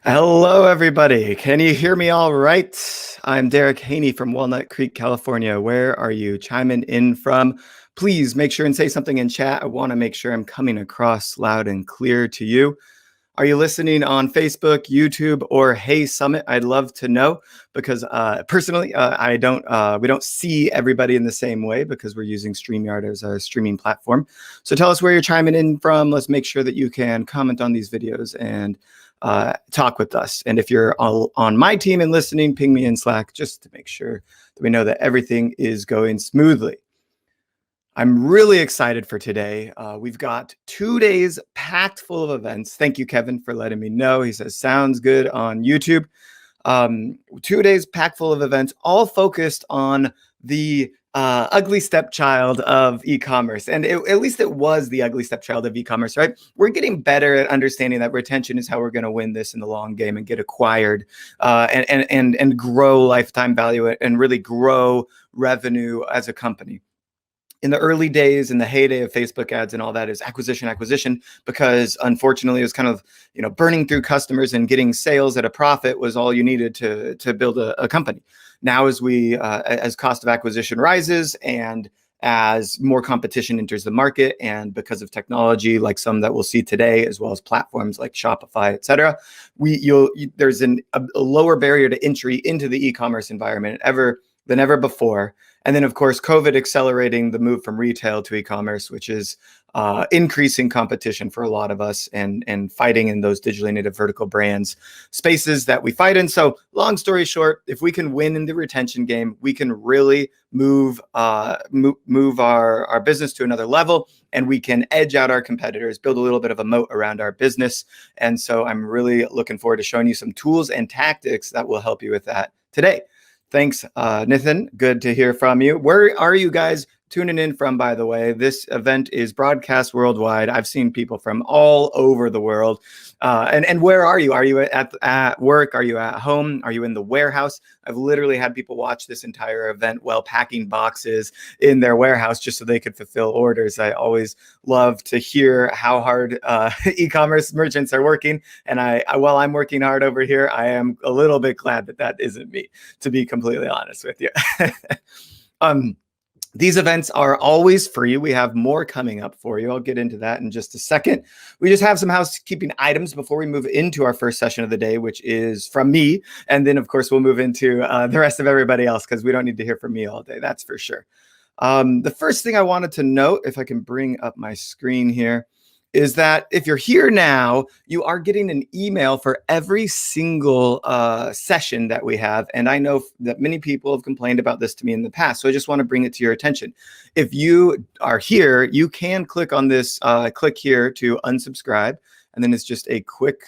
Hello, everybody. Can you hear me all right? I'm Derric Haynie from Walnut Creek, California. Where are you chiming in from? Please make sure and say something in chat. I want to make sure I'm coming across loud and clear to you. Are you listening on Facebook, YouTube, or Hey Summit? I'd love to know because personally, we don't see everybody in the same way because we're using StreamYard as a streaming platform. So tell us where you're chiming in from. Let's make sure that you can comment on these videos and talk with us. And if you're on my team and listening, ping me in Slack just to make sure that we know that everything is going smoothly. I'm really excited for today. We've got 2 days packed full of events. Thank you, Kevin, for letting me know. He says, sounds good on YouTube. 2 days packed full of events, all focused on the ugly stepchild of e-commerce. And at least it was the ugly stepchild of e-commerce, right? We're getting better at understanding that retention is how we're going to win this in the long game and get acquired and grow lifetime value and really grow revenue as a company. In the early days, in the heyday of Facebook ads and all that, is acquisition, because unfortunately it was kind of, burning through customers and getting sales at a profit was all you needed to build a company. Now, as cost of acquisition rises and as more competition enters the market, and because of technology like some that we'll see today, as well as platforms like Shopify, et cetera, there's a lower barrier to entry into the e-commerce environment than ever before. And then, of course, COVID accelerating the move from retail to e-commerce, which is increasing competition for a lot of us and fighting in those digitally native vertical brands spaces that we fight in. So long story short, if we can win in the retention game, we can really move our business to another level, and we can edge out our competitors, build a little bit of a moat around our business. And so I'm really looking forward to showing you some tools and tactics that will help you with that today. Thanks, Nathan. Good to hear from you. Where are you guys tuning in from, by the way? This event is broadcast worldwide. I've seen people from all over the world. And where are you? Are you at work? Are you at home? Are you in the warehouse? I've literally had people watch this entire event while packing boxes in their warehouse just so they could fulfill orders. I always love to hear how hard e-commerce merchants are working. And while I'm working hard over here, I am a little bit glad that isn't me, to be completely honest with you. These events are always free. We have more coming up for you. I'll get into that in just a second. We just have some housekeeping items before we move into our first session of the day, which is from me. And then, of course, we'll move into the rest of everybody else because we don't need to hear from me all day. That's for sure. The first thing I wanted to note, if I can bring up my screen here, is that if you're here now, you are getting an email for every single session that we have. And I know that many people have complained about this to me in the past, so I just want to bring it to your attention. If you are here, you can click on this, click here to unsubscribe. And then it's just a quick,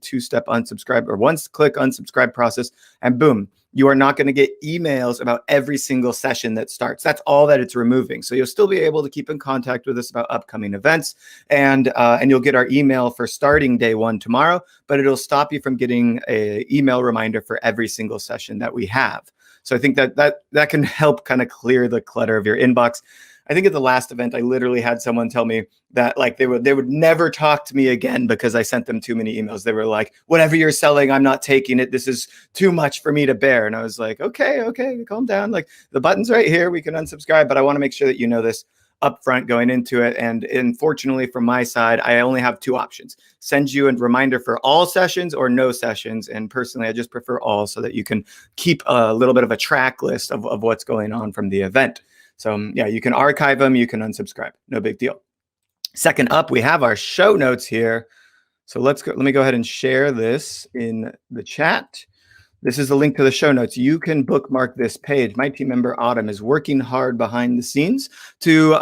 two-step unsubscribe or one-click unsubscribe process, and boom. You are not going to get emails about every single session that starts. That's all that it's removing. So you'll still be able to keep in contact with us about upcoming events, and you'll get our email for starting day one tomorrow, but it'll stop you from getting an email reminder for every single session that we have. So I think that can help kind of clear the clutter of your inbox. I think at the last event, I literally had someone tell me that they would never talk to me again because I sent them too many emails. They were like, whatever you're selling, I'm not taking it. This is too much for me to bear. And I was like, okay, calm down. Like, the button's right here. We can unsubscribe, but I want to make sure that you know this upfront going into it. And unfortunately, from my side, I only have two options: send you a reminder for all sessions or no sessions. And personally, I just prefer all, so that you can keep a little bit of a track list of what's going on from the event. So yeah, you can archive them, you can unsubscribe, no big deal. Second up, we have our show notes here. So let me go ahead and share this in the chat. This is the link to the show notes. You can bookmark this page. My team member Autumn is working hard behind the scenes to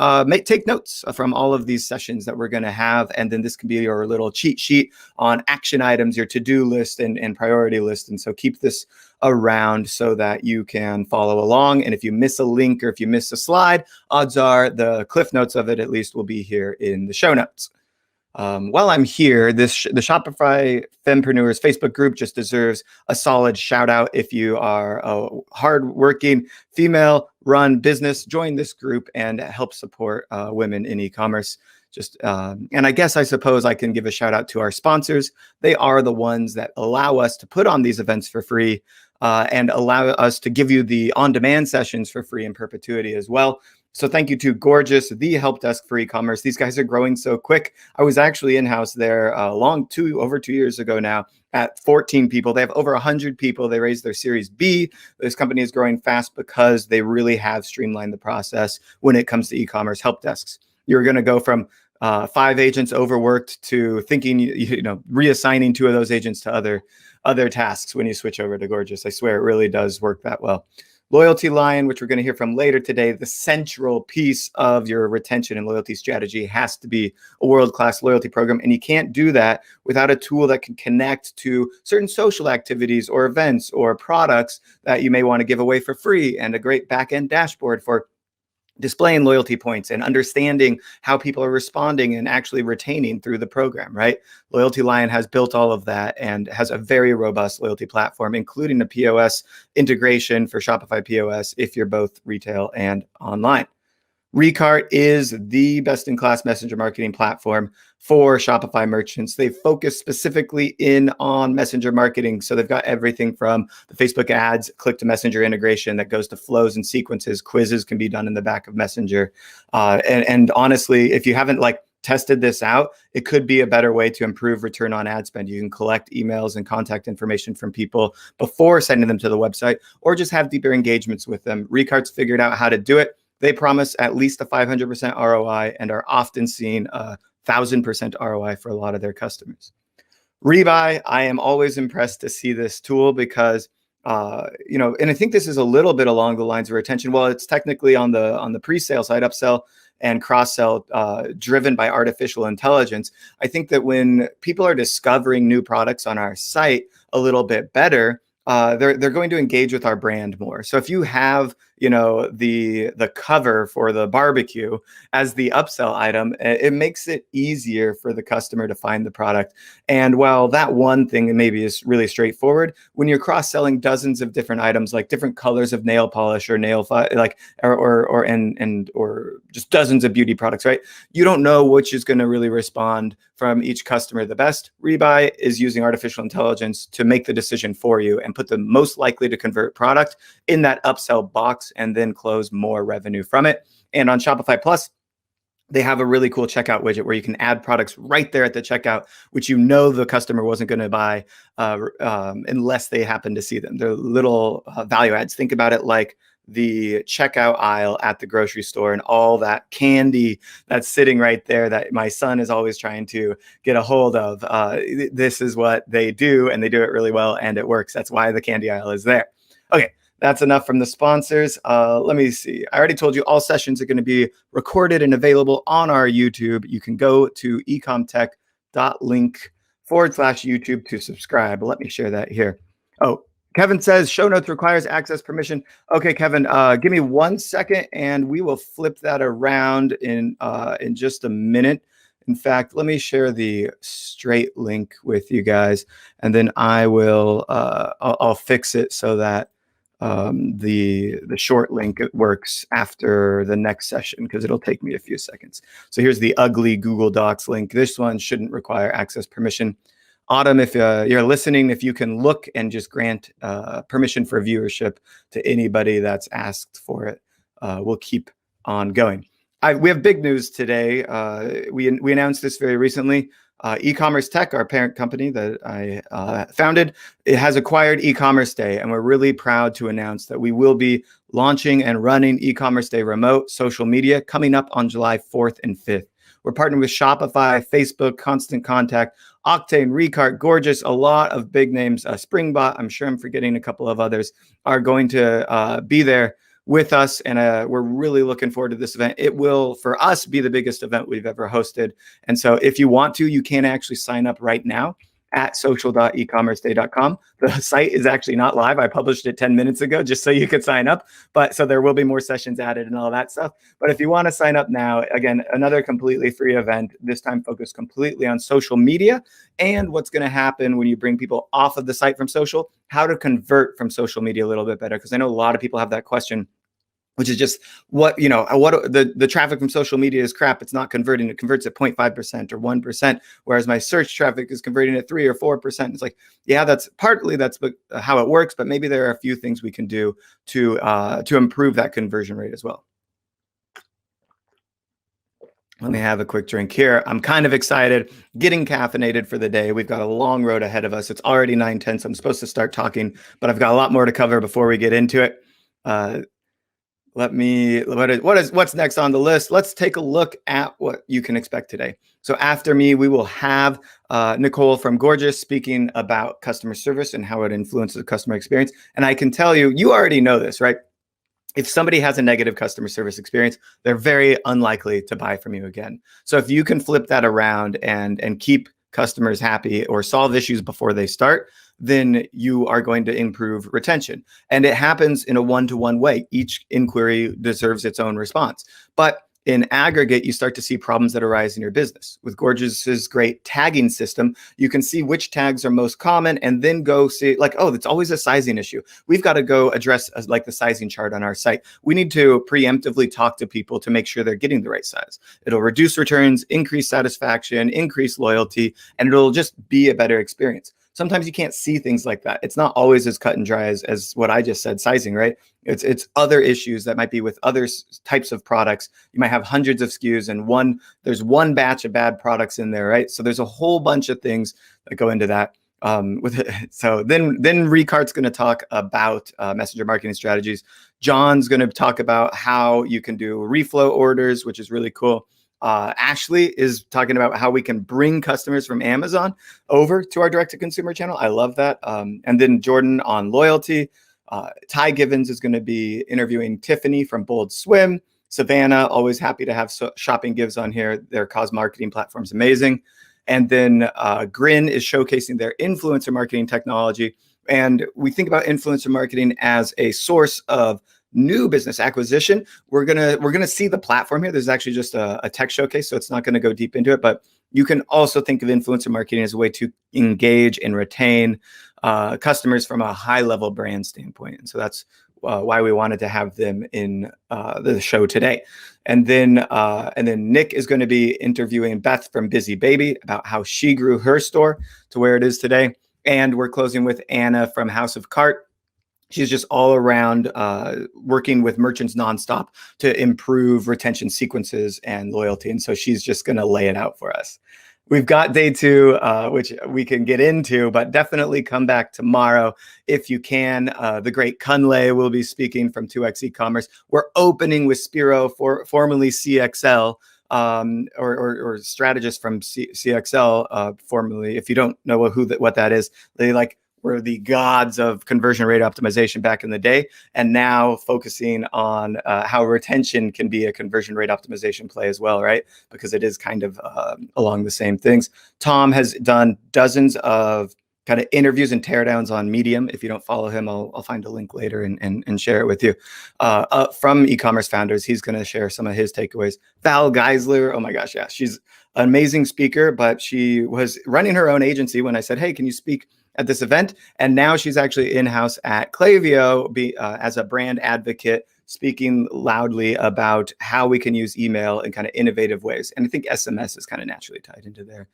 take notes from all of these sessions that we're going to have. And then this can be your little cheat sheet on action items, your to-do list and priority list. And so keep this around so that you can follow along. And if you miss a link or if you miss a slide, odds are the cliff notes of it at least will be here in the show notes. While I'm here, the Shopify Fempreneurs Facebook group just deserves a solid shout out. If you are a hardworking female-run business, join this group and help support women in e-commerce. And I suppose I can give a shout out to our sponsors. They are the ones that allow us to put on these events for free and allow us to give you the on-demand sessions for free in perpetuity as well. So thank you to Gorgias, the help desk for e-commerce. These guys are growing so quick. I was actually in-house there over 2 years ago now at 14 people. They have over 100 people. They raised their Series B. This company is growing fast because they really have streamlined the process when it comes to e-commerce help desks. You're going to go from 5 agents overworked to thinking, reassigning 2 of those agents to other tasks when you switch over to Gorgias. I swear it really does work that well. LoyaltyLion, which we're going to hear from later today, the central piece of your retention and loyalty strategy has to be a world-class loyalty program. And you can't do that without a tool that can connect to certain social activities or events or products that you may want to give away for free, and a great back-end dashboard for displaying loyalty points and understanding how people are responding and actually retaining through the program, right? LoyaltyLion has built all of that and has a very robust loyalty platform, including a POS integration for Shopify POS if you're both retail and online. Recart is the best-in-class messenger marketing platform for Shopify merchants. They focus specifically in on messenger marketing. So they've got everything from the Facebook ads, click-to-messenger integration that goes to flows and sequences. Quizzes can be done in the back of Messenger. And honestly, if you haven't tested this out, it could be a better way to improve return on ad spend. You can collect emails and contact information from people before sending them to the website, or just have deeper engagements with them. Recart's figured out how to do it. They promise at least a 500% ROI and are often seeing a 1,000% ROI for a lot of their customers. Rebuy, I am always impressed to see this tool because, and I think this is a little bit along the lines of retention. Well, it's technically on the pre-sale side, upsell and cross-sell driven by artificial intelligence. I think that when people are discovering new products on our site a little bit better, they're going to engage with our brand more. So if you have, the cover for the barbecue as the upsell item, it makes it easier for the customer to find the product. And while that one thing maybe is really straightforward, when you're cross-selling dozens of different items, like different colors of nail polish or or just dozens of beauty products, right? You don't know which is going to really respond from each customer the best. Rebuy is using artificial intelligence to make the decision for you and put the most likely to convert product in that upsell box and then close more revenue from it. And on Shopify Plus, they have a really cool checkout widget where you can add products right there at the checkout, which the customer wasn't going to buy unless they happen to see them. They're little value adds. Think about it like the checkout aisle at the grocery store and all that candy that's sitting right there that my son is always trying to get a hold of. This is what they do, and they do it really well, and it works. That's why the candy aisle is there. Okay. That's enough from the sponsors. Let me see. I already told you all sessions are going to be recorded and available on our YouTube. You can go to ecomtech.link/YouTube to subscribe. Let me share that here. Oh, Kevin says show notes requires access permission. Okay, Kevin, give me 1 second and we will flip that around in just a minute. In fact, let me share the straight link with you guys, and then I will I'll fix it so that the short link works after the next session, because it'll take me a few seconds. So here's the ugly Google Docs link. This one shouldn't require access permission. Autumn, if you're listening, if you can look and just grant permission for viewership to anybody that's asked for it, we'll keep on going. We have big news today. We announced this very recently. eCommerce Tech, our parent company that I founded, it has acquired eCommerce Day, and we're really proud to announce that we will be launching and running eCommerce Day remote social media coming up on July 4th and 5th. We're partnering with Shopify, Facebook, Constant Contact, Octane, Recart, Gorgias, a lot of big names. Springbot, I'm sure I'm forgetting a couple of others, are going to be there with us, and we're really looking forward to this event. It will, for us, be the biggest event we've ever hosted. And so if you want to, you can actually sign up right now at social.ecommerceday.com. The site is actually not live. I published it 10 minutes ago just so you could sign up. But so there will be more sessions added and all that stuff. But if you want to sign up now, again, another completely free event, this time focused completely on social media and what's going to happen when you bring people off of the site from social, how to convert from social media a little bit better. Because I know a lot of people have that question. which is just what the traffic from social media is crap. It's not converting. It converts at 0.5% or 1%, whereas my search traffic is converting at 3 or 4%. It's like, yeah, that's how it works, but maybe there are a few things we can do to improve that conversion rate as well. Let me have a quick drink here. I'm kind of excited, getting caffeinated for the day. We've got a long road ahead of us. It's already 9:10, so I'm supposed to start talking, but I've got a lot more to cover before we get into it. What's next on the list? Let's take a look at what you can expect today. So after me, we will have Nicole from Gorgias speaking about customer service and how it influences the customer experience. And I can tell you, you already know this, right? If somebody has a negative customer service experience, they're very unlikely to buy from you again. So if you can flip that around and keep customers happy or solve issues before they start, then you are going to improve retention. And it happens in a one-to-one way. Each inquiry deserves its own response. But in aggregate, you start to see problems that arise in your business. With Gorgias's great tagging system, you can see which tags are most common and then go see, like, oh, it's always a sizing issue. We've got to go address like the sizing chart on our site. We need to preemptively talk to people to make sure they're getting the right size. It'll reduce returns, increase satisfaction, increase loyalty, and it'll just be a better experience. Sometimes you can't see things like that. It's not always as cut and dry as what I just said, sizing, right? It's other issues that might be with other types of products. You might have hundreds of SKUs and there's one batch of bad products in there, right? So there's a whole bunch of things that go into that. So then Recart's going to talk about messenger marketing strategies. John's going to talk about how you can do reflow orders, which is really cool. Ashley is talking about how we can bring customers from Amazon over to our direct-to-consumer channel. I love that. And then Jordan on loyalty. Ty Givens is going to be interviewing Tiffany from Bold Swim. Savannah, always happy to have Shopping Gives on here. Their cause marketing platform is amazing. And then Grin is showcasing their influencer marketing technology. And we think about influencer marketing as a source of new business acquisition. We're gonna see the platform here. There's actually just a tech showcase, so it's not going to go deep into it. But you can also think of influencer marketing as a way to engage and retain customers from a high-level brand standpoint. And so that's why we wanted to have them in the show today. And then Nick is going to be interviewing Beth from Busy Baby about how she grew her store to where it is today. And we're closing with Anna from House of Cart. She's just all around working with merchants nonstop to improve retention sequences and loyalty. And so she's just going to lay it out for us. We've got day 2, which we can get into, but definitely come back tomorrow if you can. The great Kunle will be speaking from 2X eCommerce. We're opening with Spiro, formerly CXL, or strategist from CXL, formerly. If you don't know what that is, they were the gods of conversion rate optimization back in the day, and now focusing on how retention can be a conversion rate optimization play as well, right? Because it is kind of along the same things. Tom has done dozens of kind of interviews and teardowns on Medium. If you don't follow him, I'll find a link later and share it with you. From eCommerce Founders, he's going to share some of his takeaways. Val Geisler, oh my gosh, yeah, she's an amazing speaker, but she was running her own agency when I said, hey, can you speak at this event? And now she's actually in-house at Klaviyo as a brand advocate, speaking loudly about how we can use email in kind of innovative ways. And I think SMS is kind of naturally tied into there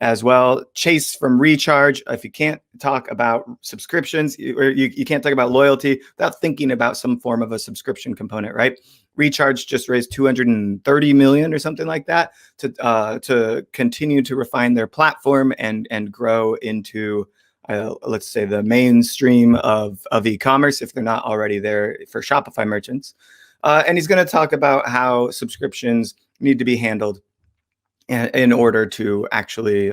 as well. Chase from Recharge, if you can't talk about subscriptions, or you can't talk about loyalty without thinking about some form of a subscription component, right? Recharge just raised $230 million or something like that to continue to refine their platform and grow into let's say the mainstream of e-commerce if they're not already there for Shopify merchants. And he's going to talk about how subscriptions need to be handled in order to actually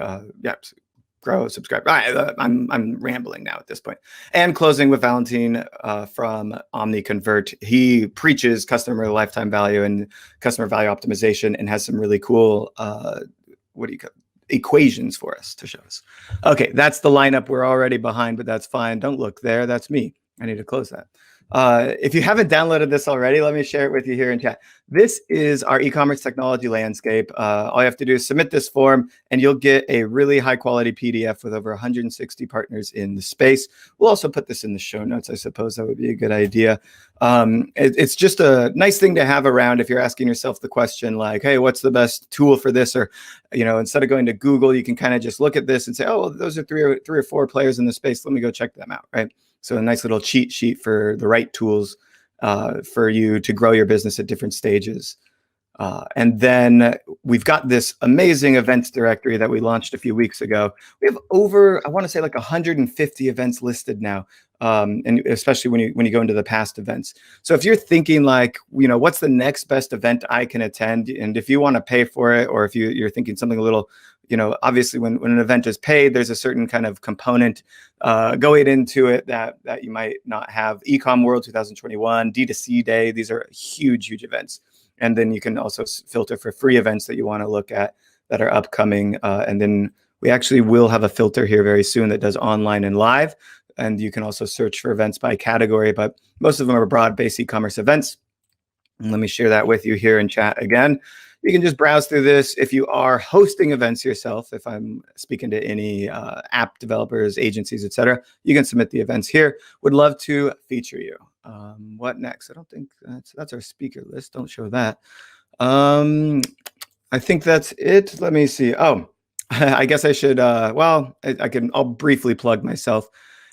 grow, subscribe. I'm rambling now at this point. And closing with Valentine from OmniConvert. He preaches customer lifetime value and customer value optimization and has some really cool equations for us to show us. Okay, that's the lineup. We're already behind, but that's fine. Don't look there. That's me. I need to close that. If you haven't downloaded this already, let me share it with you here in chat. This is our e-commerce technology landscape. All you have to do is submit this form and you'll get a really high quality PDF with over 160 partners in the space. We'll also put this in the show notes. I suppose that would be a good idea. It's just a nice thing to have around if you're asking yourself the question like, hey, what's the best tool for this? Or, instead of going to Google, you can kind of just look at this and say, oh, well, those are three or four players in the space. Let me go check them out, right? So a nice little cheat sheet for the right tools for you to grow your business at different stages. And then we've got this amazing events directory that we launched a few weeks ago. We have over, I want to say like 150 events listed now. And especially when you go into the past events. So if you're thinking like, what's the next best event I can attend? And if you want to pay for it, or if you're thinking something a little, obviously when an event is paid, there's a certain kind of component going into it that you might not have. Ecom World 2021, D2C Day, these are huge events. And then you can also filter for free events that you want to look at that are upcoming. And then we actually will have a filter here very soon that does online and live. And you can also search for events by category, but most of them are broad-based e-commerce events. And let me share that with you here in chat again. You can just browse through this. If you are hosting events yourself, if I'm speaking to any app developers, agencies, etc., you can submit the events here. Would love to feature you. What next? I don't think that's our speaker list. Don't show that. I think that's it. Let me see. Oh, I guess I should, I'll briefly plug myself.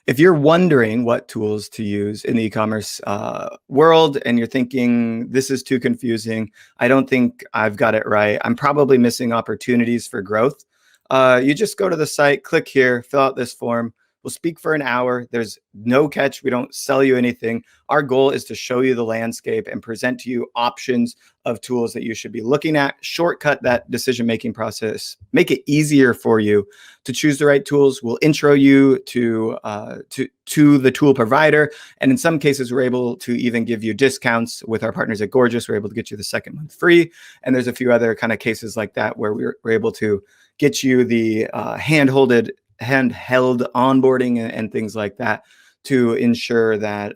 If you're wondering what tools to use in the e-commerce world and you're thinking this is too confusing, I don't think I've got it right, I'm probably missing opportunities for growth. You just go to the site, click here, fill out this form. We'll speak for an hour. There's no catch. We don't sell you anything. Our goal is to show you the landscape and present to you options of tools that you should be looking at, shortcut that decision-making process, make it easier for you to choose the right tools. We'll intro you to the tool provider. And in some cases, we're able to even give you discounts with our partners at Gorgias. We're able to get you the second month free. And there's a few other kind of cases like that where we're able to get you the handheld onboarding and things like that to ensure that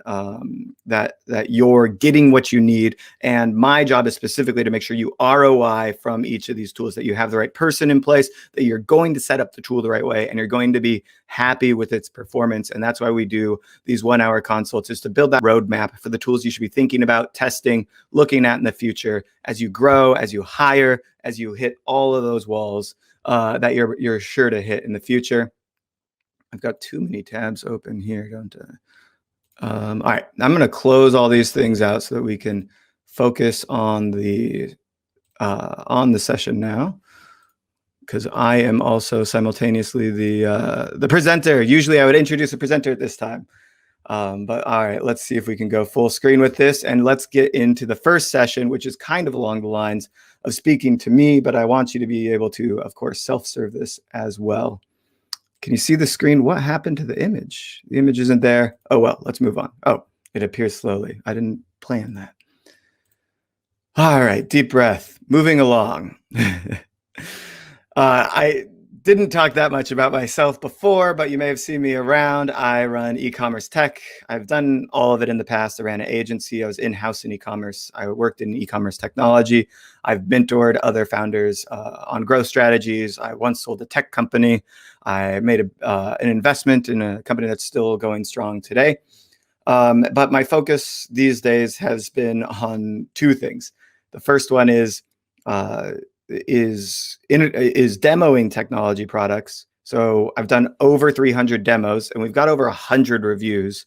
that you're getting what you need. And my job is specifically to make sure you ROI from each of these tools, that you have the right person in place, that you're going to set up the tool the right way, and you're going to be happy with its performance. And that's why we do these 1-hour consults, is to build that roadmap for the tools you should be thinking about, testing, looking at in the future as you grow, as you hire, as you hit all of those walls that you're sure to hit in the future. I've got too many tabs open here, don't I? All right, I'm going to close all these things out so that we can focus on the session now, because I am also simultaneously the presenter. Usually I would introduce a presenter at this time. But all right, let's see if we can go full screen with this, and let's get into the first session, which is kind of along the lines of speaking to me, but I want you to be able to, of course, self-serve this as well. Can you see the screen? What happened to the image? The image isn't there. Oh, well, let's move on. Oh, it appears slowly. I didn't plan that. All right, deep breath, moving along. I didn't talk that much about myself before, but you may have seen me around. I run e-commerce tech. I've done all of it in the past. I ran an agency. I was in-house in e-commerce. I worked in e-commerce technology. I've mentored other founders on growth strategies. I once sold a tech company. I made an investment in a company that's still going strong today. But my focus these days has been on two things. The first one is demoing technology products. So I've done over 300 demos, and we've got over 100 reviews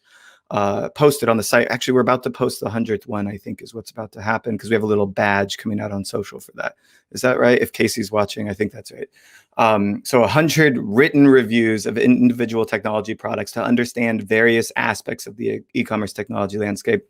posted on the site. Actually, we're about to post the 100th one, I think, is what's about to happen, because we have a little badge coming out on social for that. Is that right? If Casey's watching, I think that's right. So 100 written reviews of individual technology products to understand various aspects of the e-commerce technology landscape.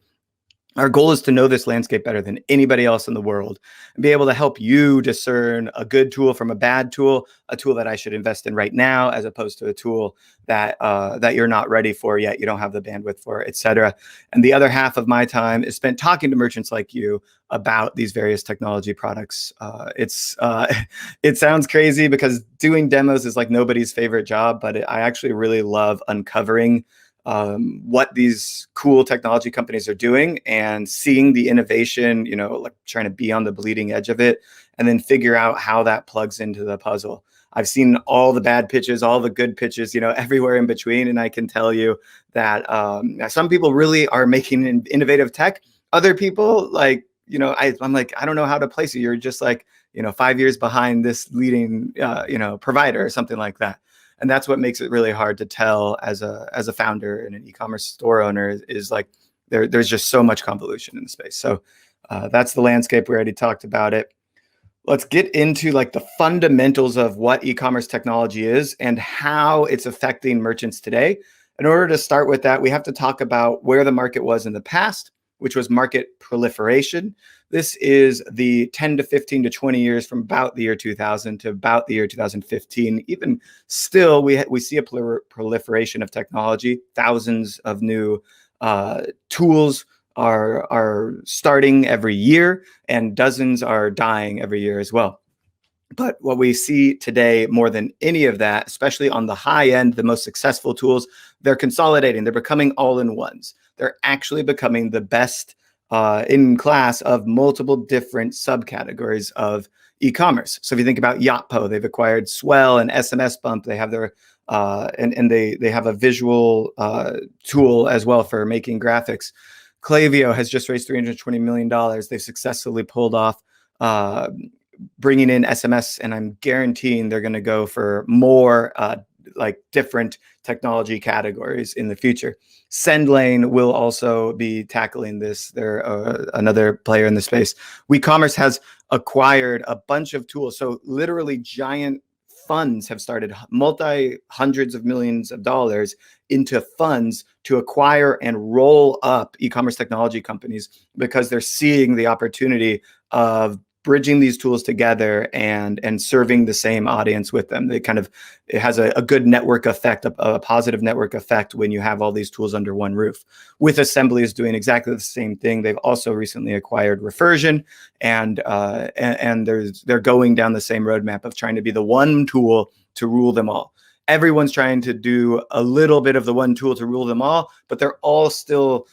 Our goal is to know this landscape better than anybody else in the world and be able to help you discern a good tool from a bad tool, a tool that I should invest in right now, as opposed to a tool that that you're not ready for yet, you don't have the bandwidth for, et cetera. And the other half of my time is spent talking to merchants like you about these various technology products. It sounds crazy because doing demos is like nobody's favorite job, but I actually really love uncovering what these cool technology companies are doing and seeing the innovation, like trying to be on the bleeding edge of it, and then figure out how that plugs into the puzzle. I've seen all the bad pitches, all the good pitches, everywhere in between. And I can tell you that some people really are making innovative tech. Other people, like, I'm like, I don't know how to place you. You're just like, 5 years behind this leading, provider or something like that. And that's what makes it really hard to tell as a founder and an e-commerce store owner is like, there's just so much convolution in the space. So that's the landscape. We already talked about it. Let's get into like the fundamentals of what e-commerce technology is and how it's affecting merchants today. In order to start with that, we have to talk about where the market was in the past, which was market proliferation. This is the 10 to 15 to 20 years from about the year 2000 to about the year 2015. Even still, we see a proliferation of technology. Thousands of new tools are starting every year, and dozens are dying every year as well. But what we see today more than any of that, especially on the high end, the most successful tools, they're consolidating. They're becoming all-in-ones. They're actually becoming the best in class of multiple different subcategories of e-commerce. So if you think about Yotpo, they've acquired Swell and SMS Bump. They have their and they have a visual tool as well for making graphics. Klaviyo has just raised $320 million. They've successfully pulled off bringing in SMS, and I'm guaranteeing they're going to go for more like different technology categories in the future. SendLane will also be tackling this. They're another player in the space. WeCommerce has acquired a bunch of tools. So literally giant funds have started, multi-hundreds of millions of dollars into funds to acquire and roll up e-commerce technology companies because they're seeing the opportunity of bridging these tools together and serving the same audience with them. It has a good network effect, a positive network effect when you have all these tools under one roof. With Assembly is doing exactly the same thing. They've also recently acquired Refersion, and they're going down the same roadmap of trying to be the one tool to rule them all. Everyone's trying to do a little bit of the one tool to rule them all, but they're all still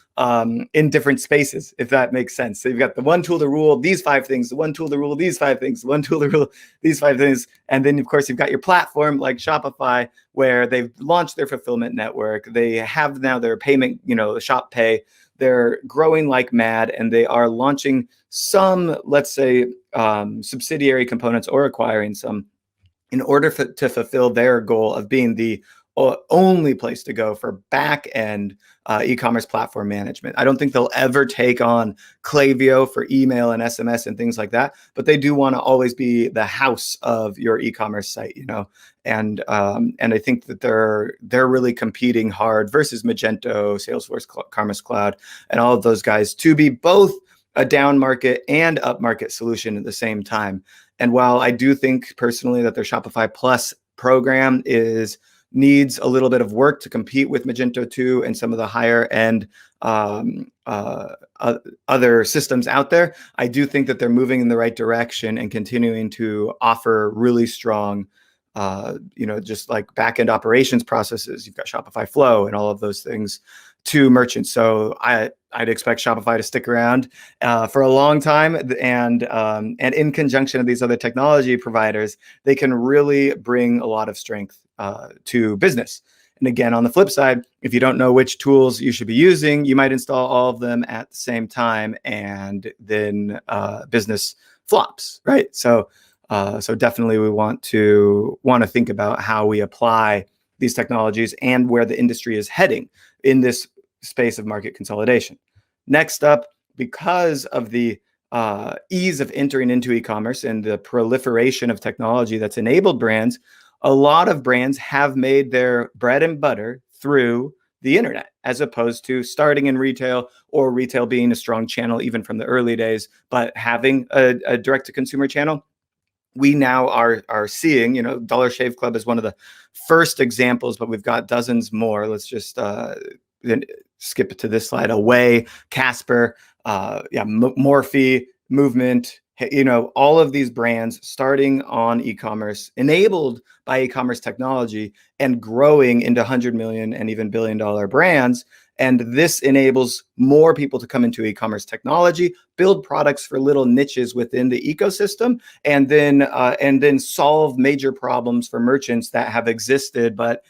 in different spaces, if that makes sense. So you've got the one tool to rule these 5 things, the one tool to rule these 5 things, the one tool to rule these 5 things. And then, of course, you've got your platform like Shopify, where they've launched their fulfillment network. They have now their payment, Shop Pay. They're growing like mad, and they are launching some, let's say, subsidiary components or acquiring some in order to fulfill their goal of being the only place to go for back-end e-commerce platform management. I don't think they'll ever take on Klaviyo for email and SMS and things like that, but they do want to always be the house of your e-commerce site, and I think that they're really competing hard versus Magento, Salesforce, Commerce Cloud, and all of those guys to be both a down market and up market solution at the same time. And while I do think personally that their Shopify Plus program needs a little bit of work to compete with Magento 2 and some of the higher end other systems out there, I do think that they're moving in the right direction and continuing to offer really strong, just like back-end operations processes. You've got Shopify Flow and all of those things to merchants. So I'd expect Shopify to stick around for a long time, and in conjunction with these other technology providers, they can really bring a lot of strength to business. And again, on the flip side, if you don't know which tools you should be using, you might install all of them at the same time, and then business flops, right? So definitely we want to think about how we apply these technologies and where the industry is heading in this space of market consolidation. Next up, because of the ease of entering into e-commerce and the proliferation of technology that's enabled brands, a lot of brands have made their bread and butter through the internet, as opposed to starting in retail, or retail being a strong channel even from the early days, but having a direct-to-consumer channel. We now are seeing, Dollar Shave Club is one of the first examples, but we've got dozens more. Let's just then skip it to this slide. Away, Casper, Morphe, Movement, all of these brands starting on e-commerce, enabled by e-commerce technology and growing into 100 million and even $1 billion brands. And this enables more people to come into e-commerce technology, build products for little niches within the ecosystem, and then solve major problems for merchants that have existed but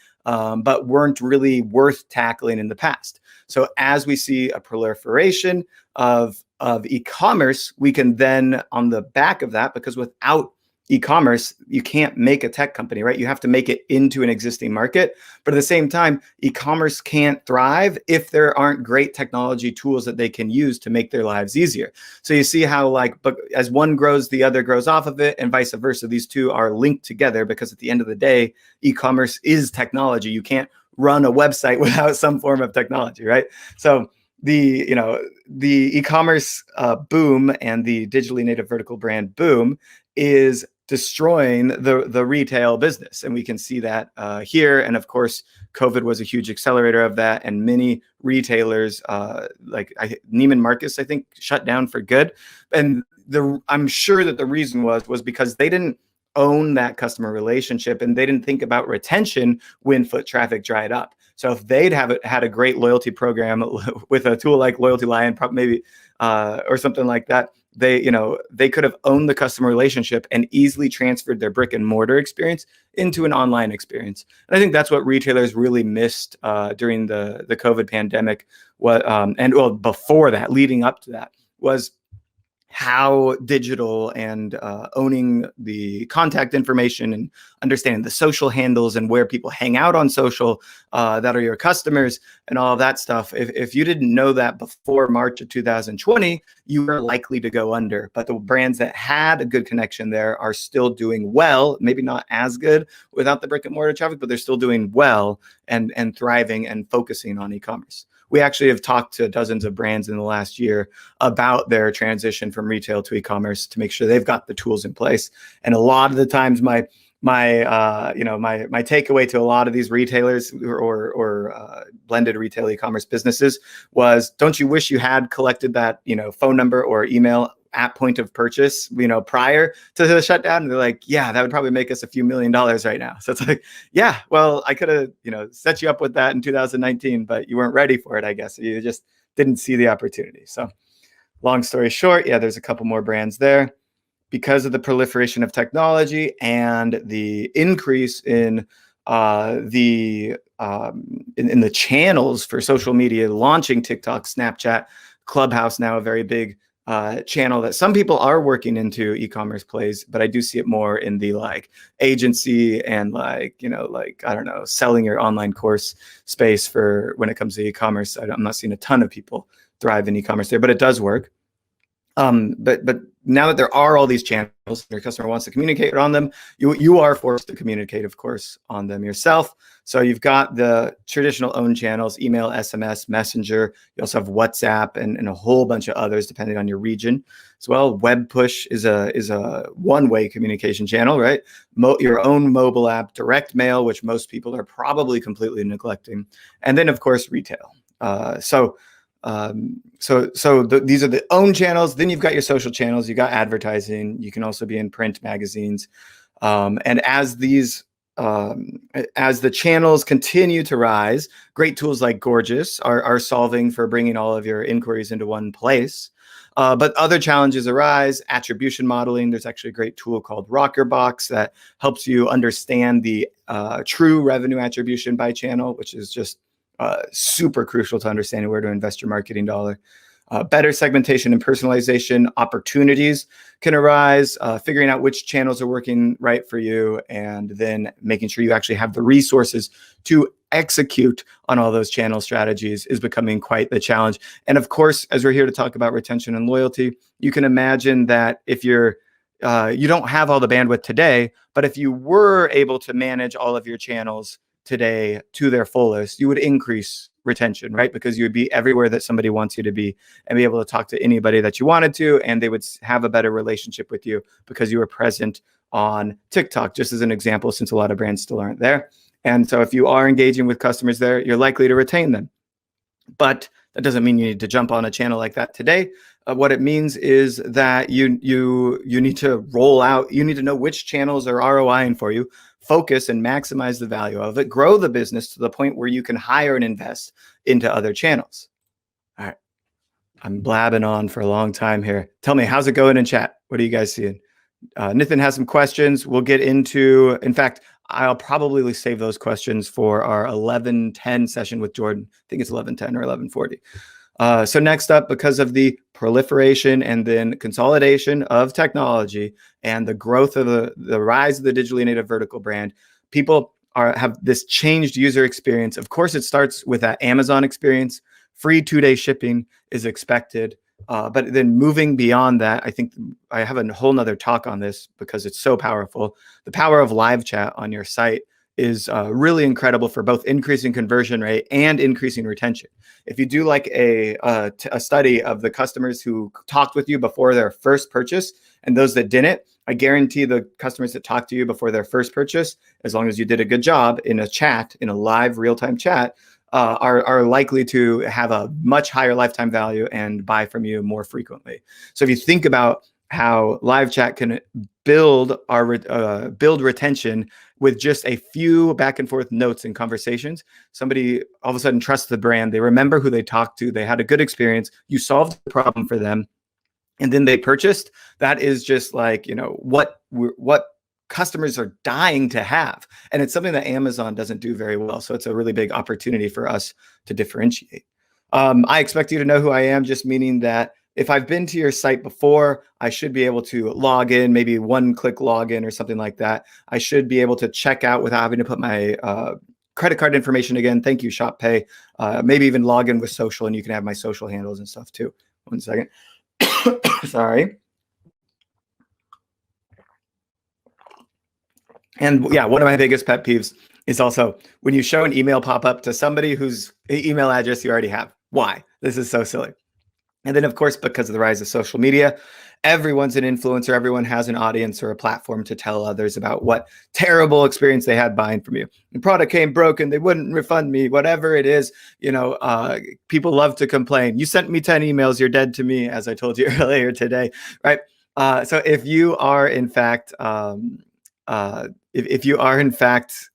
weren't really worth tackling in the past. So as we see a proliferation of e-commerce, we can then, on the back of that, because without e-commerce, you can't make a tech company, right? You have to make it into an existing market. But at the same time, e-commerce can't thrive if there aren't great technology tools that they can use to make their lives easier. So you see how, but as one grows, the other grows off of it, and vice versa. These two are linked together because at the end of the day, e-commerce is technology. You can't run a website without some form of technology, right? So the e-commerce boom and the digitally native vertical brand boom is destroying the retail business. And we can see that here. And of course, COVID was a huge accelerator of that. And many retailers, Neiman Marcus, I think, shut down for good. And I'm sure that the reason was because they didn't own that customer relationship and they didn't think about retention when foot traffic dried up. So if they'd had a great loyalty program with a tool like LoyaltyLion, maybe or something like that, they could have owned the customer relationship and easily transferred their brick and mortar experience into an online experience. And I think that's what retailers really missed during the COVID pandemic. Before that, leading up to that, was how digital and owning the contact information and understanding the social handles and where people hang out on social that are your customers and all of that stuff. If you didn't know that before March of 2020, you were likely to go under. But the brands that had a good connection there are still doing well, maybe not as good without the brick and mortar traffic, but they're still doing well and thriving and focusing on e-commerce. We actually have talked to dozens of brands in the last year about their transition from retail to e-commerce to make sure they've got the tools in place. And a lot of the times, my takeaway to a lot of these retailers or blended retail e-commerce businesses was, don't you wish you had collected that phone number or email at point of purchase, prior to the shutdown? And they're like, yeah, that would probably make us a few $1 million right now. So it's like, yeah, well, I could have, set you up with that in 2019, but you weren't ready for it, I guess. You just didn't see the opportunity. So long story short, yeah, there's a couple more brands there. Because of the proliferation of technology and the increase in the channels for social media, launching TikTok, Snapchat, Clubhouse, now a very big channel that some people are working into e-commerce plays, but I do see it more in the agency and I don't know, selling your online course space for when it comes to e-commerce. I'm not seeing a ton of people thrive in e-commerce there, but it does work. But now that there are all these channels, your customer wants to communicate on them, you are forced to communicate, of course, on them yourself. So you've got the traditional owned channels, email, SMS, Messenger. You also have WhatsApp and a whole bunch of others depending on your region as well. Web push is a one-way communication channel, right? Your own mobile app, direct mail, which most people are probably completely neglecting, and then of course retail. These are the own channels. Then you've got your social channels. You got advertising. You can also be in print magazines. And as the channels continue to rise, great tools like Gorgias are solving for bringing all of your inquiries into one place. But other challenges arise. Attribution modeling. There's actually a great tool called Rockerbox that helps you understand the true revenue attribution by channel, which is just super crucial to understanding where to invest your marketing dollar. Better segmentation and personalization opportunities can arise, figuring out which channels are working right for you, and then making sure you actually have the resources to execute on all those channel strategies is becoming quite the challenge. And of course, as we're here to talk about retention and loyalty, you can imagine that if you don't have all the bandwidth today, but if you were able to manage all of your channels today to their fullest, you would increase retention, right? Because you would be everywhere that somebody wants you to be and be able to talk to anybody that you wanted to, and they would have a better relationship with you because you were present on TikTok, just as an example, since a lot of brands still aren't there. And so if you are engaging with customers there, you're likely to retain them. But that doesn't mean you need to jump on a channel like that today. what it means is that you need to roll out. You need to know which channels are ROIing for you. Focus and maximize the value of it. Grow the business to the point where you can hire and invest into other channels. All right, I'm blabbing on for a long time here. Tell me, how's it going in chat? What are you guys seeing? Nathan has some questions. We'll get into. In fact, I'll probably save those questions for our 11:10 session with Jordan. I think it's 11:10 or 11:40. So next up, because of the proliferation and then consolidation of technology and the growth of the rise of the digitally native vertical brand, people have this changed user experience. Of course, it starts with that Amazon experience. Free 2-day shipping is expected. But then moving beyond that, I think I have a whole nother talk on this because it's so powerful. The power of live chat on your site is really incredible for both increasing conversion rate and increasing retention. If you do like a study of the customers who talked with you before their first purchase and those that didn't, I guarantee the customers that talked to you before their first purchase, as long as you did a good job in a chat, in a live real-time chat, are likely to have a much higher lifetime value and buy from you more frequently. So if you think about how live chat can build retention with just a few back and forth notes and conversations, somebody all of a sudden trusts the brand. They remember who they talked to. They had a good experience. You solved the problem for them, and then they purchased. That is just like, what customers are dying to have. And it's something that Amazon doesn't do very well. So it's a really big opportunity for us to differentiate. I expect you to know who I am, just meaning that if I've been to your site before, I should be able to log in, maybe one-click login or something like that. I should be able to check out without having to put my credit card information again. Thank you, ShopPay. Maybe even log in with social, and you can have my social handles and stuff too. 1 second. Sorry. And yeah, one of my biggest pet peeves is also when you show an email pop up to somebody whose email address you already have. Why? This is so silly. And then, of course, because of the rise of social media, everyone's an influencer. Everyone has an audience or a platform to tell others about what terrible experience they had buying from you. The product came broken. They wouldn't refund me, whatever it is. People love to complain. You sent me 10 emails. You're dead to me, as I told you earlier today, right? So if you are, in fact, if you are, in fact,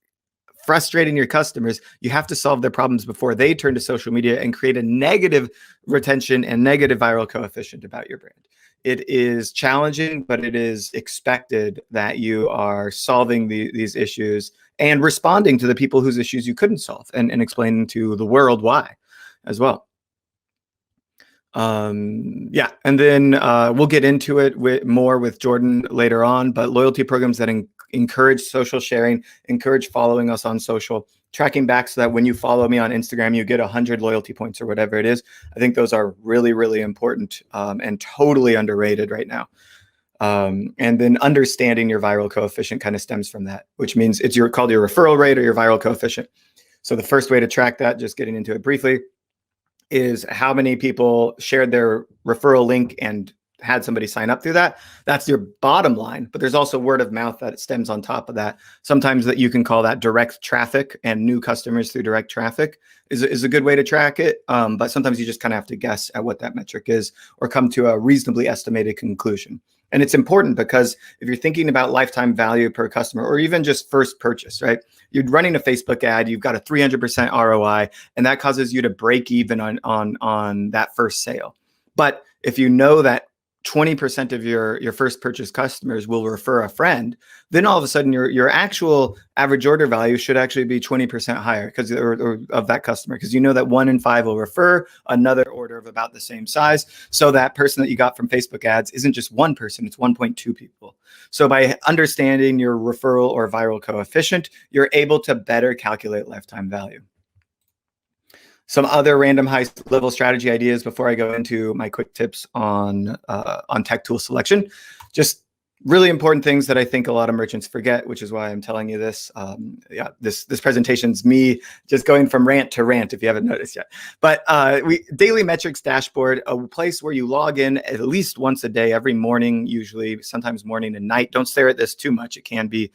frustrating your customers, you have to solve their problems before they turn to social media and create a negative retention and negative viral coefficient about your brand. It is challenging, but it is expected that you are solving these issues and responding to the people whose issues you couldn't solve and explaining to the world why as well. Yeah, and then we'll get into it more with Jordan later on, but loyalty programs that encourage social sharing, encourage following us on social, tracking back so that when you follow me on Instagram, you get 100 loyalty points or whatever it is. I think those are really, really important and totally underrated right now. And then understanding your viral coefficient kind of stems from that, which means it's called your referral rate or your viral coefficient. So the first way to track that, just getting into it briefly, is how many people shared their referral link and had somebody sign up through that. That's your bottom line, but there's also word of mouth that stems on top of that. Sometimes that you can call that direct traffic, and new customers through direct traffic is a good way to track it. But sometimes you just kind of have to guess at what that metric is or come to a reasonably estimated conclusion. And it's important because if you're thinking about lifetime value per customer or even just first purchase, right? You're running a Facebook ad, you've got a 300% ROI, and that causes you to break even on that first sale. But if you know that 20% of your first purchase customers will refer a friend, then all of a sudden your actual average order value should actually be 20% higher because of that customer, because you know that 1 in 5 will refer another order of about the same size. So that person that you got from Facebook ads isn't just one person, it's 1.2 people. So by understanding your referral or viral coefficient, you're able to better calculate lifetime value. Some other random high level strategy ideas before I go into my quick tips on tech tool selection. Just really important things that I think a lot of merchants forget, which is why I'm telling you this. Yeah, this presentation's me just going from rant to rant, if you haven't noticed yet. But daily metrics dashboard, a place where you log in at least once a day, every morning, usually, sometimes morning and night. Don't stare at this too much. It can be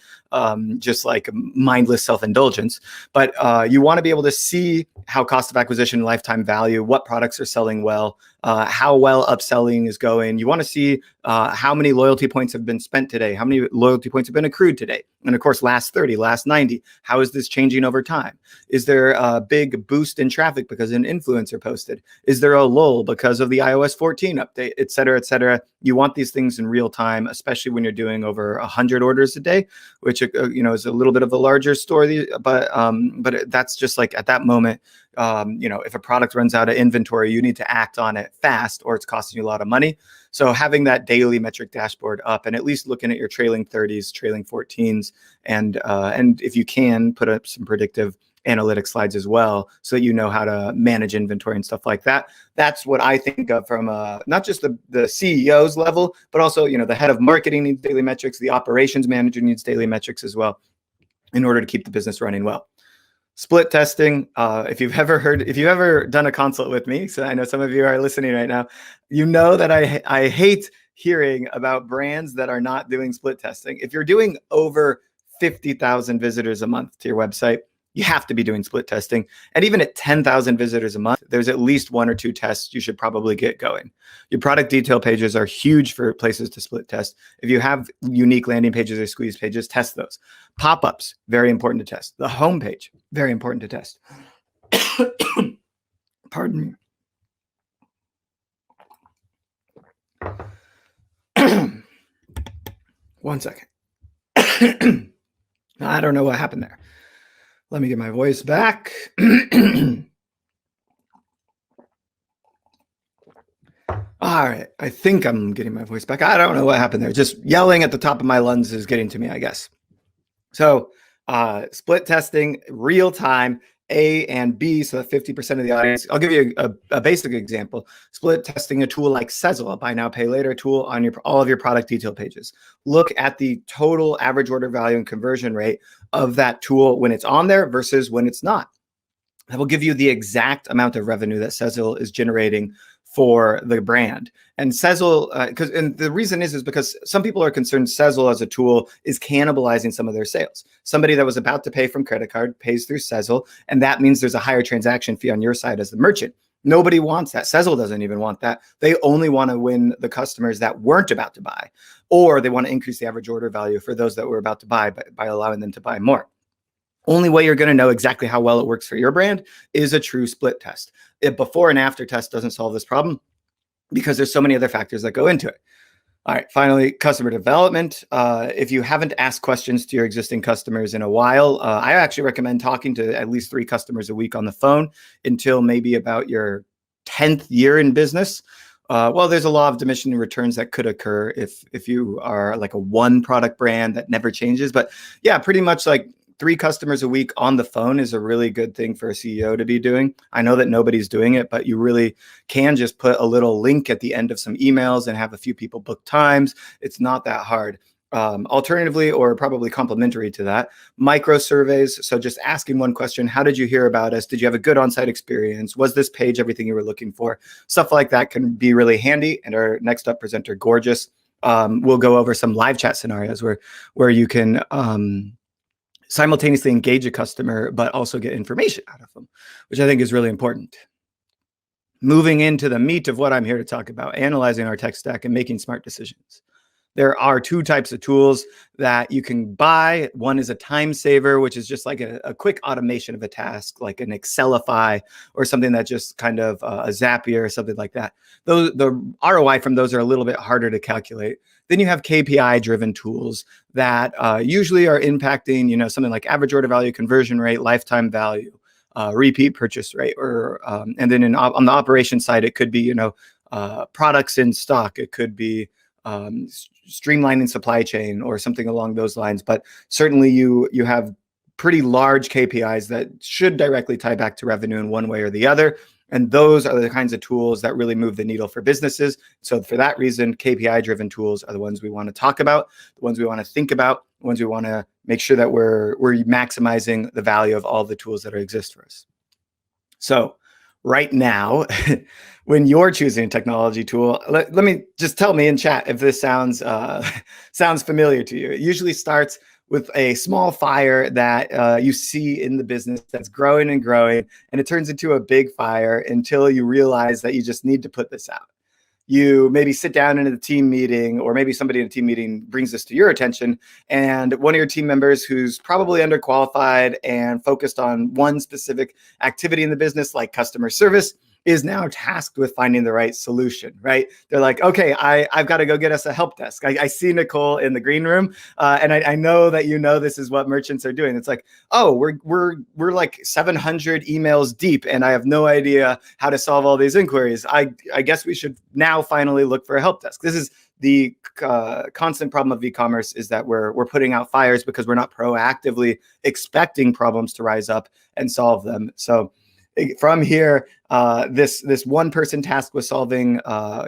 just like mindless self-indulgence. But you want to be able to see how cost of acquisition, lifetime value, what products are selling well, how well upselling is going. You want to see how many loyalty points have been spent today, how many loyalty points have been accrued today. And of course, last 30, last 90, how is this changing over time? Is there a big boost in traffic because an influencer posted? Is there a lull because of the iOS 14 update, et cetera, et cetera? You want these things in real time, especially when you're doing over 100 orders a day, which is a little bit of a larger story, but that's just like at that moment, if a product runs out of inventory, you need to act on it fast or it's costing you a lot of money. So having that daily metric dashboard up and at least looking at your trailing 30s, trailing 14s, and if you can put up some predictive analytics slides as well, so that you know how to manage inventory and stuff like that. That's what I think of from not just the CEO's level, but also, the head of marketing needs daily metrics. The operations manager needs daily metrics as well in order to keep the business running well. Split testing. If you've ever done a consult with me, so I know some of you are listening right now, you know that I hate hearing about brands that are not doing split testing. If you're doing over 50,000 visitors a month to your website, you have to be doing split testing. And even at 10,000 visitors a month, there's at least 1 or 2 tests you should probably get going. Your product detail pages are huge for places to split test. If you have unique landing pages or squeeze pages, test those. Pop-ups, very important to test. The homepage, very important to test. Pardon me. 1 second. I don't know what happened there. Let me get my voice back. All right, I think I'm getting my voice back. I don't know what happened there. Just yelling at the top of my lungs is getting to me, I guess. So split testing, real time, A and B, so that 50% of the audience. I'll give you a basic example. Split testing a tool like Sezzle, a buy now, pay later tool on all of your product detail pages. Look at the total average order value and conversion rate of that tool when it's on there versus when it's not. That will give you the exact amount of revenue that Sezzle is generating for the brand. And Sezzle, and the reason is because some people are concerned Sezzle as a tool is cannibalizing some of their sales. Somebody that was about to pay from credit card pays through Sezzle, and that means there's a higher transaction fee on your side as the merchant. Nobody wants that. Sezzle doesn't even want that. They only want to win the customers that weren't about to buy, or they want to increase the average order value for those that were about to buy by allowing them to buy more. Only way you're going to know exactly how well it works for your brand is a true split test. A before and after test doesn't solve this problem because there's so many other factors that go into it. All right, finally, customer development. If you haven't asked questions to your existing customers in a while, I actually recommend talking to at least 3 customers a week on the phone until maybe about your 10th year in business. Well, there's a law of diminishing returns that could occur if you are like a one product brand that never changes. But yeah, pretty much like 3 customers a week on the phone is a really good thing for a CEO to be doing. I know that nobody's doing it, but you really can just put a little link at the end of some emails and have a few people book times. It's not that hard. Alternatively, or probably complementary to that, micro surveys. So just asking one question: how did you hear about us? Did you have a good on-site experience? Was this page everything you were looking for? Stuff like that can be really handy. And our next up presenter, Gorgias, will go over some live chat scenarios where you can simultaneously engage a customer, but also get information out of them, which I think is really important. Moving into the meat of what I'm here to talk about, analyzing our tech stack and making smart decisions. There are 2 types of tools that you can buy. One is a time saver, which is just like a quick automation of a task, like an Excelify or something that just kind of a Zapier or something like that. The ROI from those are a little bit harder to calculate. Then you have KPI-driven tools that usually are impacting, something like average order value, conversion rate, lifetime value, repeat purchase rate, or and then on the operation side, it could be products in stock. It could be streamlining supply chain or something along those lines. But certainly you have pretty large KPIs that should directly tie back to revenue in one way or the other. And those are the kinds of tools that really move the needle for businesses. So for that reason, KPI-driven tools are the ones we want to talk about, the ones we want to think about, the ones we want to make sure that we're maximizing the value of all the tools that exist for us. So right now, when you're choosing a technology tool, let me just tell me in chat if this sounds familiar to you. It usually starts with a small fire that you see in the business that's growing and growing, and it turns into a big fire until you realize that you just need to put this out. You maybe sit down in a team meeting, or maybe somebody in a team meeting brings this to your attention, and one of your team members who's probably underqualified and focused on one specific activity in the business, like customer service, is now tasked with finding the right solution, right? They're like, okay, I've got to go get us a help desk. I see Nicole in the green room, and I know that this is what merchants are doing. It's like, oh, we're like 700 emails deep, and I have no idea how to solve all these inquiries. I guess we should now finally look for a help desk. This is the constant problem of e-commerce, is that we're putting out fires because we're not proactively expecting problems to rise up and solve them. So from here, this one person tasked with solving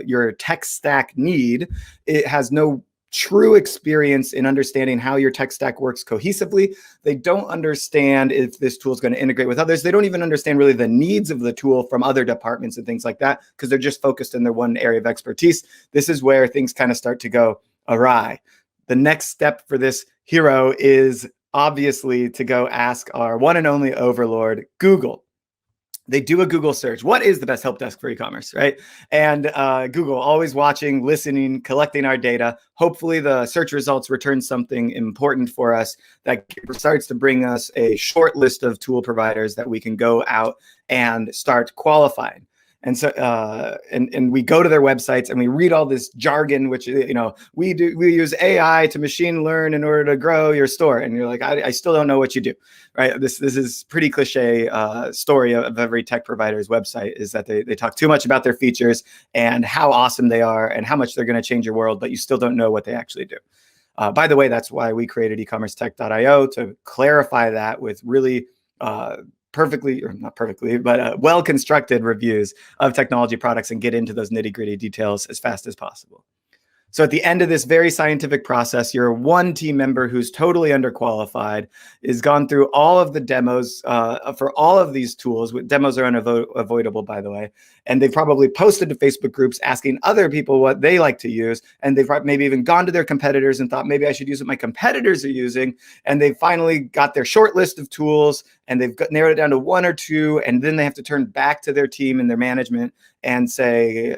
your tech stack need, it has no true experience in understanding how your tech stack works cohesively. They don't understand if this tool is going to integrate with others. They don't even understand really the needs of the tool from other departments and things like that, because they're just focused in their one area of expertise. This is where things kind of start to go awry. The next step for this hero is obviously to go ask our one and only overlord, Google. They do a Google search. What is the best help desk for e-commerce, right? And Google, always watching, listening, collecting our data. Hopefully the search results return something important for us that starts to bring us a short list of tool providers that we can go out and start qualifying. And so, and we go to their websites and we read all this jargon, which, we use AI to machine learn in order to grow your store. And you're like, I still don't know what you do, right? This is pretty cliche story of every tech provider's website, is that they talk too much about their features and how awesome they are and how much they're going to change your world, but you still don't know what they actually do. By the way, that's why we created ecommercetech.io, to clarify that with really perfectly, or not perfectly, but well-constructed reviews of technology products and get into those nitty-gritty details as fast as possible. So at the end of this very scientific process, your one team member who's totally underqualified is gone through all of the demos for all of these tools. Demos are unavoidable, by the way. And they've probably posted to Facebook groups asking other people what they like to use. And they've maybe even gone to their competitors and thought, maybe I should use what my competitors are using. And they finally got their short list of tools, and they've narrowed it down to one or two. And then they have to turn back to their team and their management and say,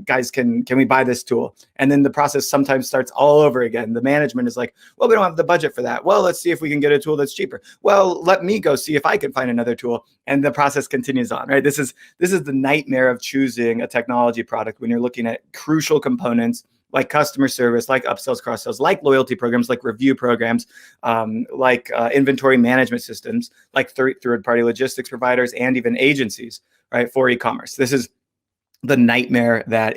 guys, can we buy this tool? And then the process sometimes starts all over again. The management is like, well, we don't have the budget for that. Well, let's see if we can get a tool that's cheaper. Well, let me go see if I can find another tool. And the process continues on, right? This is the nightmare of choosing a technology product when you're looking at crucial components like customer service, like upsells, cross-sells, like loyalty programs, like review programs, like inventory management systems, like third-party logistics providers, and even agencies, right, for e-commerce. This is the nightmare that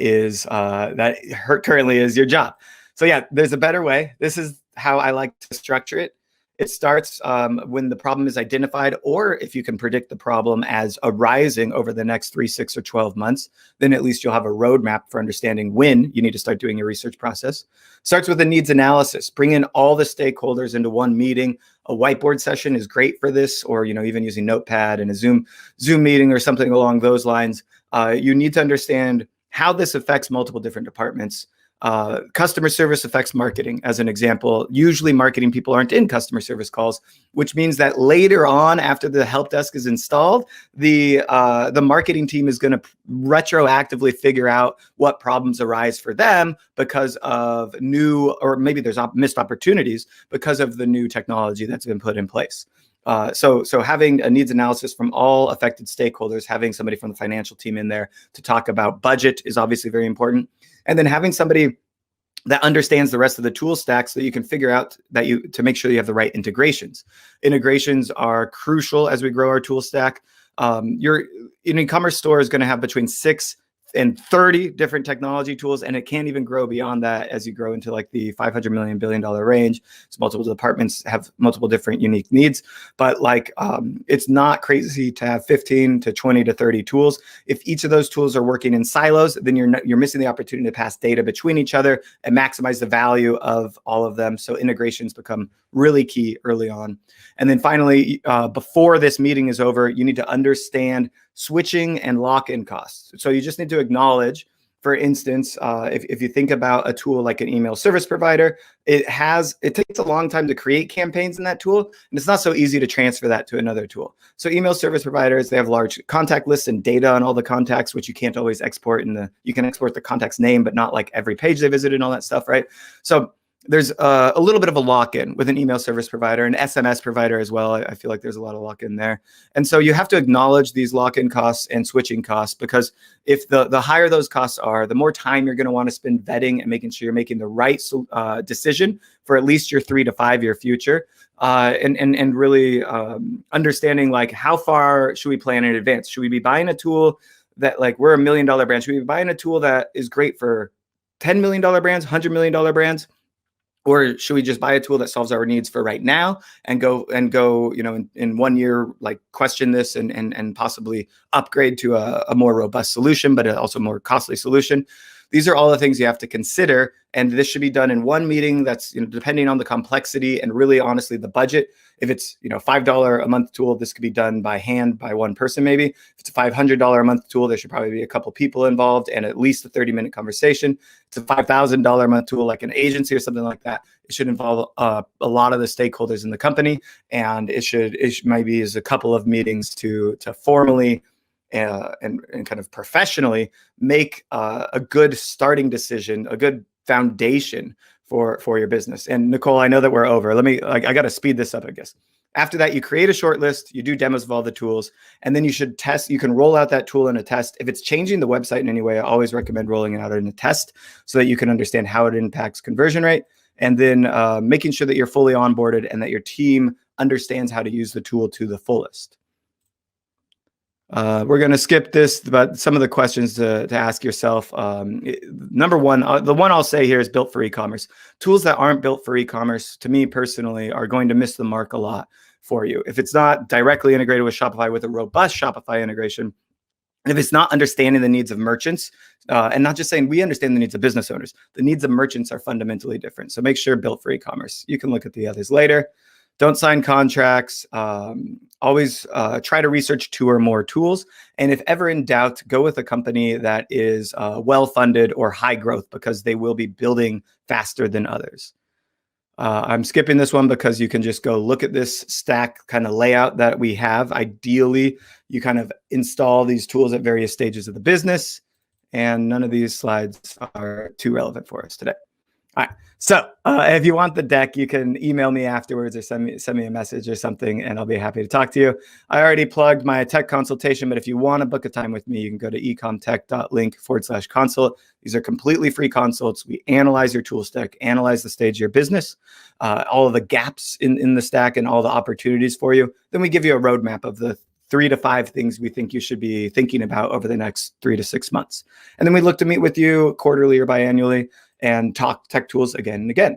currently is your job. So yeah, there's a better way. This is how I like to structure it. It starts when the problem is identified, or if you can predict the problem as arising over the next 3, 6, or 12 months, then at least you'll have a roadmap for understanding when you need to start doing your research process. Starts with a needs analysis. Bring in all the stakeholders into one meeting. A whiteboard session is great for this, or even using Notepad and a Zoom meeting or something along those lines. You need to understand how this affects multiple different departments. Customer service affects marketing, as an example. Usually marketing people aren't in customer service calls, which means that later on, after the help desk is installed, the marketing team is going to retroactively figure out what problems arise for them because of new, or maybe there's missed opportunities because of the new technology that's been put in place. So having a needs analysis from all affected stakeholders, having somebody from the financial team in there to talk about budget is obviously very important. And then having somebody that understands the rest of the tool stack so that you can figure out to make sure you have the right integrations. Integrations are crucial as we grow our tool stack. Your e-commerce store is going to have between 6 and 30 different technology tools, and it can't even grow beyond that as you grow into like the $500 million, $1 billion range. So multiple departments have multiple different unique needs, but it's not crazy to have 15 to 20 to 30 tools. If each of those tools are working in silos, then you're missing the opportunity to pass data between each other and maximize the value of all of them. So integrations become really key early on. And then finally, before this meeting is over, you need to understand switching and lock-in costs. So you just need to acknowledge For instance, if you think about a tool like an email service provider, it takes a long time to create campaigns in that tool, and it's not so easy to transfer that to another tool. So email service providers, they have large contact lists and data on all the contacts, which you can't always export you can export the contact's name, but not like every page they visited and all that stuff, right? So there's a little bit of a lock-in with an email service provider, an SMS provider as well. I feel like there's a lot of lock-in there. And so you have to acknowledge these lock-in costs and switching costs, because if the higher those costs are, the more time you're going to want to spend vetting and making sure you're making the right decision for at least your 3 to 5 year future. And really understanding like how far should we plan in advance? Should we be buying a tool that, like, we're $1 million brand? Should we be buying a tool that is great for $10 million brands, $100 million brands? Or should we just buy a tool that solves our needs for right now and go, in 1 year, like, question this and possibly upgrade to a more robust solution, but also more costly solution? These are all the things you have to consider. And this should be done in one meeting that's, depending on the complexity and really honestly the budget. If it's, $5 a month tool, this could be done by hand by one person maybe. If it's a $500 a month tool, there should probably be a couple people involved and at least a 30-minute conversation. It's a $5,000 a month tool like an agency or something like that. It should involve a lot of the stakeholders in the company, and it maybe is a couple of meetings to formally and kind of professionally make a good starting decision, a good foundation for your business. And Nicole, I know that we're over. I got to speed this up, I guess. After that, you create a short list, you do demos of all the tools, and then you should test. You can roll out that tool in a test. If it's changing the website in any way, I always recommend rolling it out in a test so that you can understand how it impacts conversion rate. And then making sure that you're fully onboarded and that your team understands how to use the tool to the fullest. We're going to skip this, but some of the questions to ask yourself. Number one, the one I'll say here is built for e-commerce. Tools that aren't built for e-commerce, to me personally, are going to miss the mark a lot for you. If it's not directly integrated with Shopify with a robust Shopify integration, and if it's not understanding the needs of merchants, and not just saying we understand the needs of business owners, the needs of merchants are fundamentally different. So make sure built for e-commerce. You can look at the others later. Don't sign contracts. Always try to research 2 or more tools. And if ever in doubt, go with a company that is well-funded or high growth, because they will be building faster than others. I'm skipping this one because you can just go look at this stack kind of layout that we have. Ideally, you kind of install these tools at various stages of the business, and none of these slides are too relevant for us today. All right. So if you want the deck, you can email me afterwards or send me a message or something, and I'll be happy to talk to you. I already plugged my tech consultation, but if you want to book a time with me, you can go to ecomtech.link/consult. These are completely free consults. We analyze your tool stack, analyze the stage of your business, all of the gaps in the stack and all the opportunities for you. Then we give you a roadmap of the 3 to 5 things we think you should be thinking about over the next 3 to 6 months. And then we look to meet with you quarterly or biannually and talk tech tools again and again.